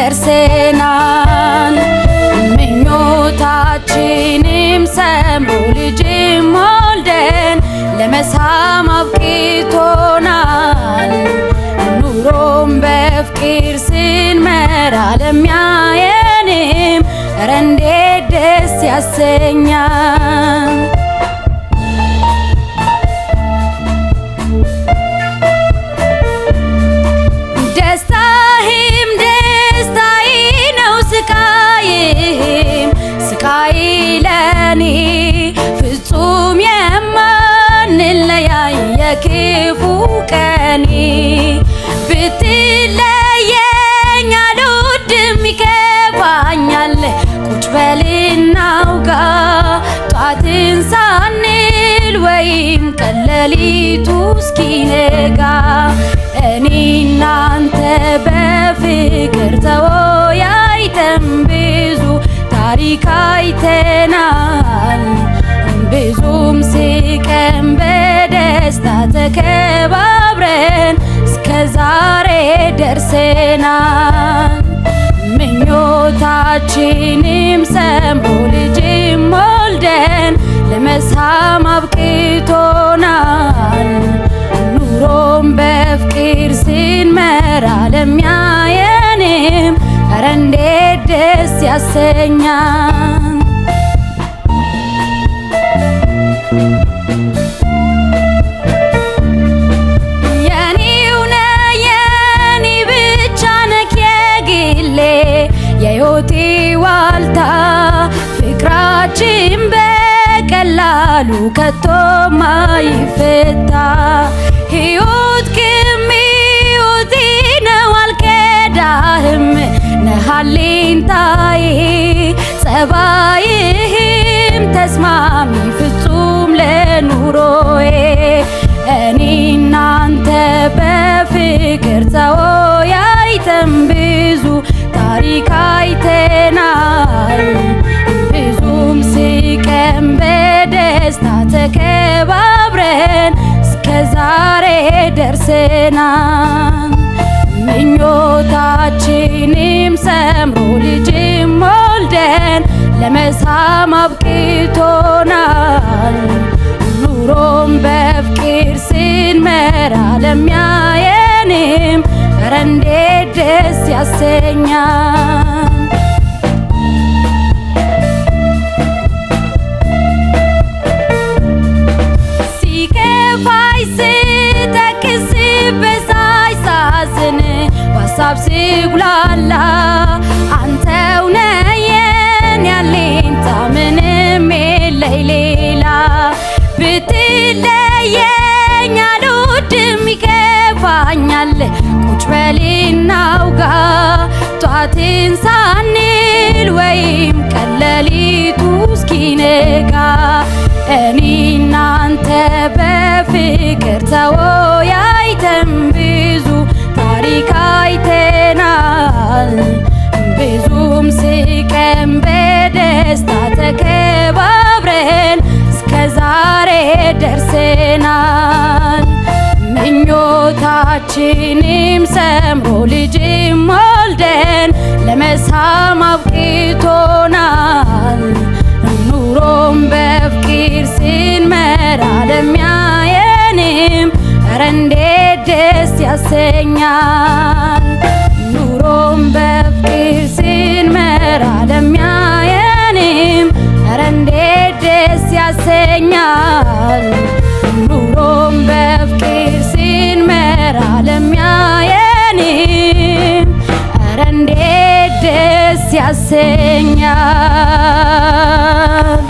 ደርሰናል። ምኞታችንም ሰምሮ ልጅም ወልደን ለመሳም አብቅቶናል። ኑሮም በፍቅር ስንመራ ለሚያየንም ኧረ እንዴት ደስ ያሰኛል። ደስታህም ደስታዬ ነው፣ ስቃይህም ስቃይ ለኔ ፍጹም የማንለያይ የክፉ ቀኔ። ብትለየኝ አልወድም ይከፋኛል፣ ቁጭ በል እናውጋ ጧትን ሳንል ወይም ቀን ሌሊቱ እስኪነጋ። እኔ እናንተ በፍቅር ተወያይተን ብዙ ታሪክ አይተናል። ብዙም ስቀን በደስታ ተከባብረን እስከ ዛሬ ደርሰናል። ምኞታችንም ሰምሮ ልጅም ወልደን ለመሳም አብቅቶናል። ኑሮም በፍቅር ስንመራ ለሚያየንም ኧረ እንዴት ደስ ያሰኛል። የኔው ነህ የኔ ብቻ ነህ የግሌ የሕይወቴ ዋልታ። ፍቅራችን በቀላሉ ከቶ ማይፈታ። ሕይወት ሕይወቴ ነው አልከዳህም፣ ነህ አለኝታዬ ጸባይህም ተስማሚ ፍጹም ለኑሮዬ። እኔ እናንተ በፍቅር ተወያይተን ብዙ ታሪክ አይተናል። ብዙም ስቀን በደስታ ተከባብረን እስከ ዛሬ ደርሰናል። ምኞታችንም ሰምሮ ልጅም ወልደን ለመሳም አብቅቶናል። ኑሮም በፍቅር ስንመራ ለሚያየንም ኧረ እንዴት ደስ ያሰኛል። ሲከፋይ ስተክዝ ስበሳጭ ሳዝን በሀሳብ ስጉላላ አንተው ነህ የኔ አለኝታ ምንም የለኝ ሌላ። ብትለየኝ አልወድም ይከፋኛል፣ ቁጭ በል እናውጋ ጧትን ሳንል ወይም ቀን ሌሊቱ እስኪነጋ። እኔ እናንተ በፍቅር ተወያይተን ብዙ ታሪክ አይተናል። ብዙም ስቀን በደስታ ተከባብረን እስከ ዛሬ ደርሰናል። ምኞታችንም ሰምሮ ልጅም ወልደን ለመሳም አብቅቶናል። ኑሮም በፍቅር ስንመራ ለሚያየንም ኧረ እንዴት ደስ ያሰኛል። ኑሮም በፍቅር ስንመራ ለሚያየንም ኧረ እንዴት ደስ ያሰኛል። ኑሮም በፍቅር ስንመራ ለሚያየንም ኧረ እንዴት ደስ ያሰኛል።